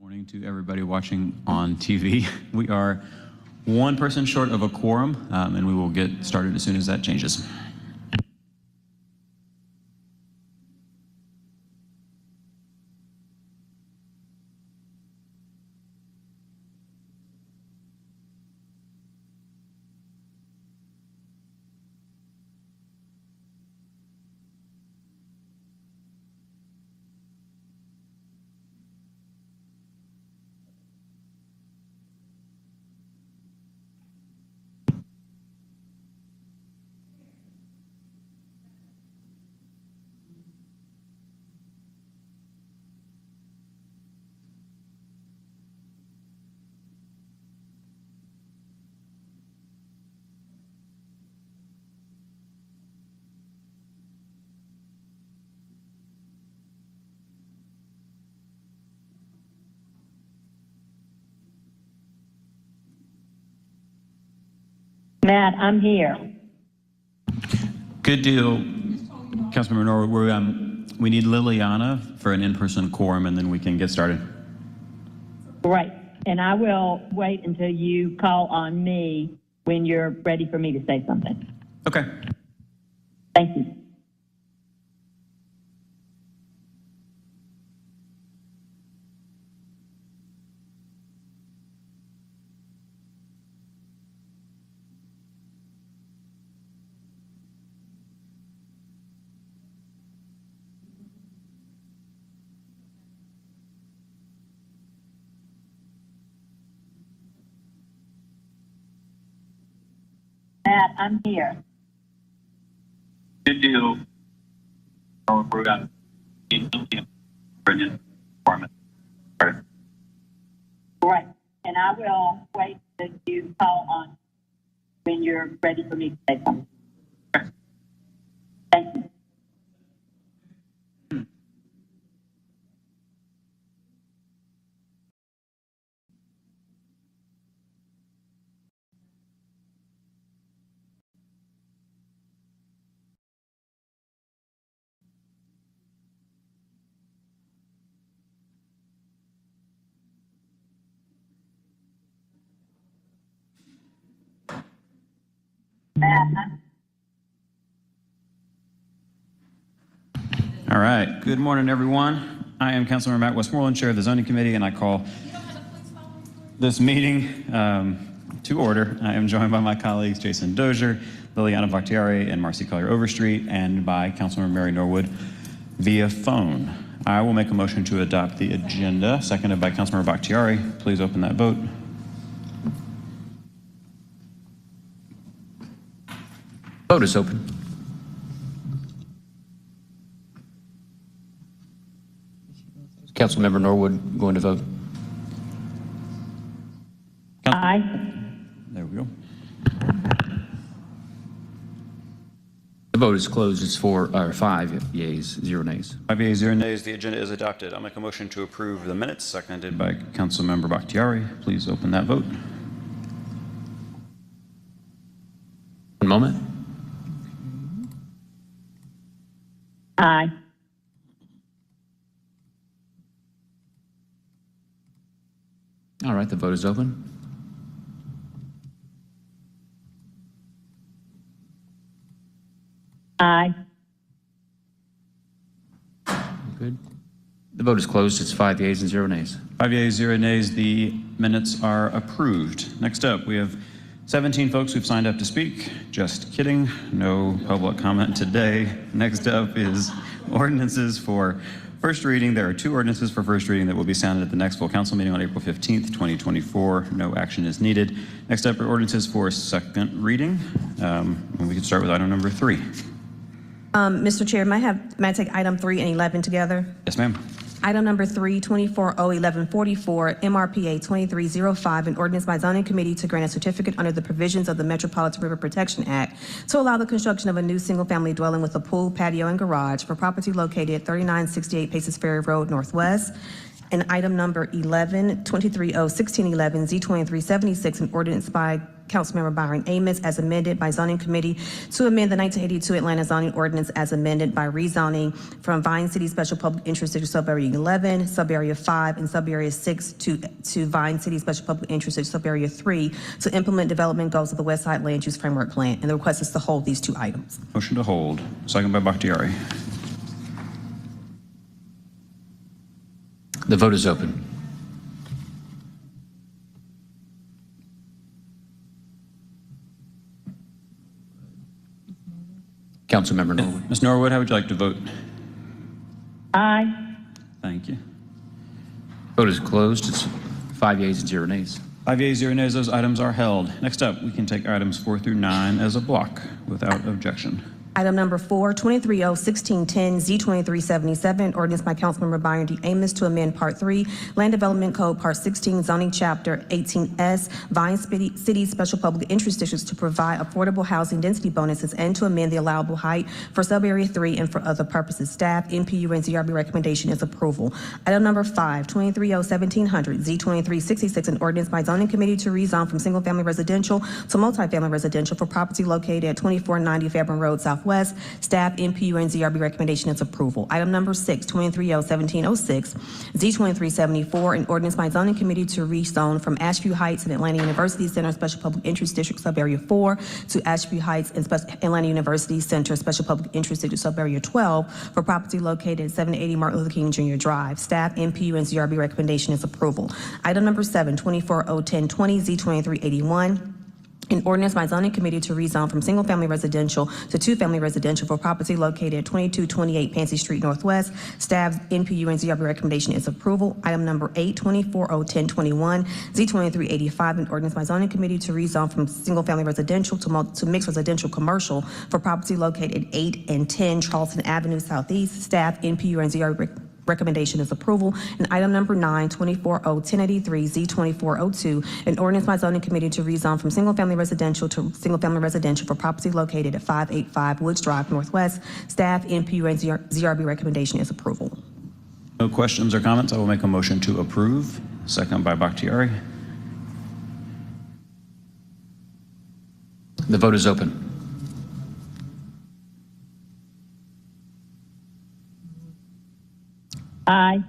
Morning to everybody watching on TV. We are one person short of a quorum, and we will get started as soon as that changes. Matt, I'm here. Good deal, Councilmember Norwood. We need Liliana for an in-person quorum, and then we can get started. Right. And I will wait until you call on me when you're ready for me to say something. Okay. Thank you. Matt, I'm here. Good deal. We're going to Right. And I will wait until you call on when you're ready for me to say something. Thank you. All right. Good morning, everyone. I am Councilmember Matt Westmoreland, Chair of the Zoning Committee, and I call this meeting to order. I am joined by my colleagues Jason Dozier, Liliana Bakhtiari, and Marcy Collier Overstreet, and by Councilmember Mary Norwood via phone. I will make a motion to adopt the agenda, seconded by Councilmember Bakhtiari. Please open that vote. Vote is open. Councilmember Norwood going to vote. Aye. There we go. The vote is closed. It's 5 yeas, 0 nays. 5 yeas, 0 nays. The agenda is adopted. I'll make a motion to approve the minutes, seconded by Councilmember Bakhtiari. Please open that vote. One moment. Aye. All right, the vote is open. Aye. Good. The vote is closed. It's 5 yeas and 0 nays. 5 yeas, 0 nays. The minutes are approved. Next up, we have 17 folks who've signed up to speak. Just kidding. No public comment today. Next up is ordinances for first reading. There are 2 ordinances for first reading that will be sounded at the next full council meeting on April 15th, 2024. No action is needed. Next up are ordinances for second reading. And we can start with item number 3. Mr. Chair, may I take item 3 and 11 together? Yes, ma'am. Item number 3, 24-01144, MRPA 2305, an ordinance by zoning committee to grant a certificate under the provisions of the Metropolitan River Protection Act to allow the construction of a new single-family dwelling with a pool, patio, and garage for property located at 3968 Paces Ferry Road Northwest. And item number 11, 23-01611, Z2376, an ordinance by Councilmember Byron Amos as amended by Zoning Committee to amend the 1982 Atlanta zoning ordinance as amended by rezoning from Vine City Special Public Interest District Subarea 11, Subarea 5, and Subarea 6 to Vine City Special Public Interest District Subarea 3 to implement development goals of the West Side Land Use Framework Plan. And the request is to hold these two items. Motion to hold, second by Bakhtiari. The vote is open. Councilmember Norwood. Ms. Norwood, how would you like to vote? Aye. Thank you. Vote is closed. It's 5 yeas and 0 nays. 5 yeas, 0 nays, those items are held. Next up, we can take items 4 through 9 as a block without objection. Item number 4, 23-0-1610, Z2377, ordinance by Councilmember Byron D. Amos to amend Part 3, Land Development Code, Part 16, Zoning Chapter 18S, Vine City Special Public Interest Districts to provide affordable housing density bonuses and to amend the allowable height for Subarea 3 and for other purposes. Staff, NPU, and ZRB recommendation is approval. Item number 5, 23-0-1700, Z2366, an ordinance by Zoning Committee to rezone from single-family residential to multifamily residential for property located at 2490 Fairburn Road Southwest. Staff, NPU, and ZRB recommendation is approval. Item number 6, 23-0-1706, Z2374, an ordinance by Zoning Committee to rezone from Ashview Heights and Atlanta University Center Special Public Interest District Subarea 4 to Ashview Heights and Atlanta University Center Special Public Interest District Subarea 12 for property located at 780 Martin Luther King Jr. Drive. Staff, NPU, and ZRB recommendation is approval. Item number 7, 24-0-1020, Z2381, an ordinance by Zoning Committee to rezone from single-family residential to two-family residential for property located at 2228 Pansy Street Northwest. Staff's NPU and ZRB recommendation is approval. Item number 8, 24-0-1021, Z2385, an ordinance by Zoning Committee to rezone from single-family residential to mixed residential commercial for property located at 8 and 10 Charleston Avenue Southeast. Staff, NPU, and ZRB recommendation is approval. And item number 9, 24-0-1083, Z2402, an ordinance by Zoning Committee to rezone from single-family residential to single-family residential for property located at 585 Woods Drive Northwest. Staff, NPU, and ZRB recommendation is approval. No questions or comments. I will make a motion to approve, second by Bakhtiari. The vote is open. Aye.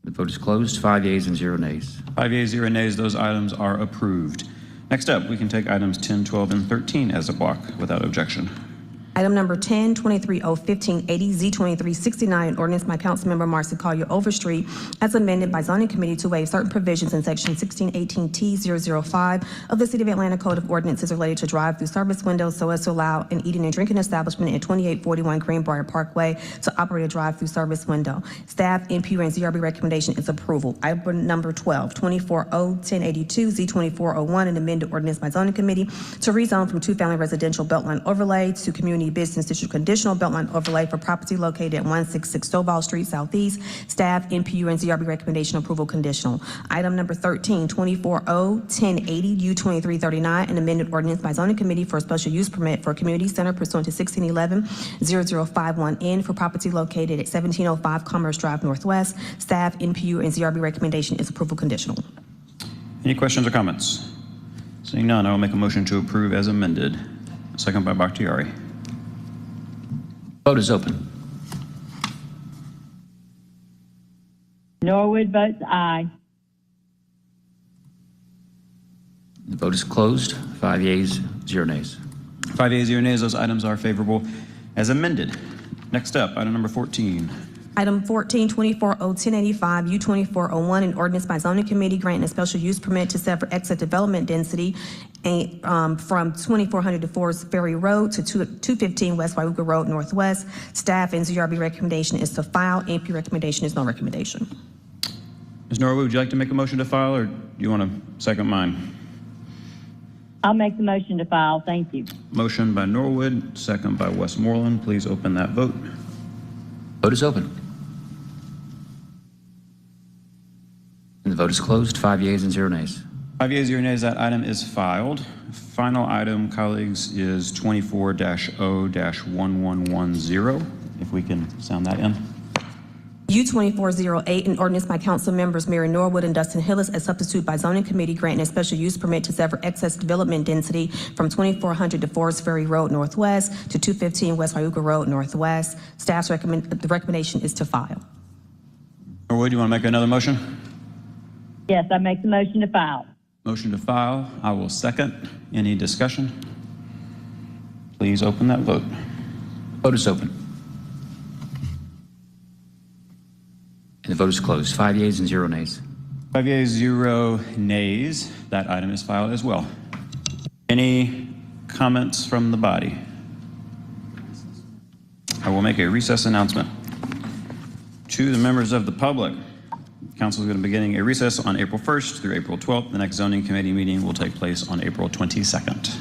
The vote is closed. 5 yeas and 0 nays. 5 yeas, 0 nays, those items are approved. Next up, we can take items 10, 12, and 13 as a block without objection. Item number 10, 23-0-1580, Z2369, an ordinance by Councilmember Marcy Collier Overstreet as amended by Zoning Committee to waive certain provisions in Section 1618T005 of the City of Atlanta Code of Ordinances related to drive-through service windows so as to allow an eating and drinking establishment at 2841 Greenbrier Parkway to operate a drive-through service window. Staff, NPU, and ZRB recommendation is approval. Item number 12, 24-0-1082, Z2401, an amended ordinance by Zoning Committee to rezone from two-family residential beltline overlay to community business district conditional beltline overlay for property located at 166 Stovall Street Southeast. Staff, NPU, and ZRB recommendation approval conditional. Item number 13, 24-0-1080, U2339, an amended ordinance by Zoning Committee for a special use permit for a community center pursuant to 1611-0051N for property located at 1705 Commerce Drive Northwest. Staff, NPU, and ZRB recommendation is approval conditional. Any questions or comments? Seeing none, I will make a motion to approve as amended, second by Bakhtiari. Vote is open. Norwood votes aye. The vote is closed. 5 yeas, 0 nays. 5 yeas, 0 nays, those items are favorable as amended. Next up, item number 14. Item 14, 24-0-1085, U2401, an ordinance by Zoning Committee granting a special use permit to set for exit development density from 2400 DeForest Ferry Road to 215 West Waiuga Road Northwest. Staff and ZRB recommendation is to file. NP recommendation is no recommendation. Ms. Norwood, would you like to make a motion to file, or do you want to second mine? I'll make the motion to file. Thank you. Motion by Norwood, second by Westmoreland. Please open that vote. Vote is open. And the vote is closed. 5 yeas and 0 nays. 5 yeas, 0 nays, that item is filed. Final item, colleagues, is 24-0-1110. If we can sound that in. U-2408, an ordinance by council members Mary Norwood and Dustin Hillis as substitute by zoning committee granting a special use permit to sever excess development density from 2400 DeForest Ferry Road Northwest to 215 West Wyuka Road Northwest. The recommendation is to file. Norwood, you want to make another motion? Yes, I make the motion to file. Motion to file. I will second. Any discussion? Please open that vote. Vote is open. And the vote is closed. 5 yeas and 0 nays. 5 yeas, 0 nays. That item is filed as well. Any comments from the body? I will make a recess announcement. To the members of the public, council is going to be beginning a recess on April 1st through April 12th. The next zoning committee meeting will take place on April 22nd.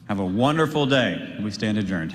Have a wonderful day. We stand adjourned.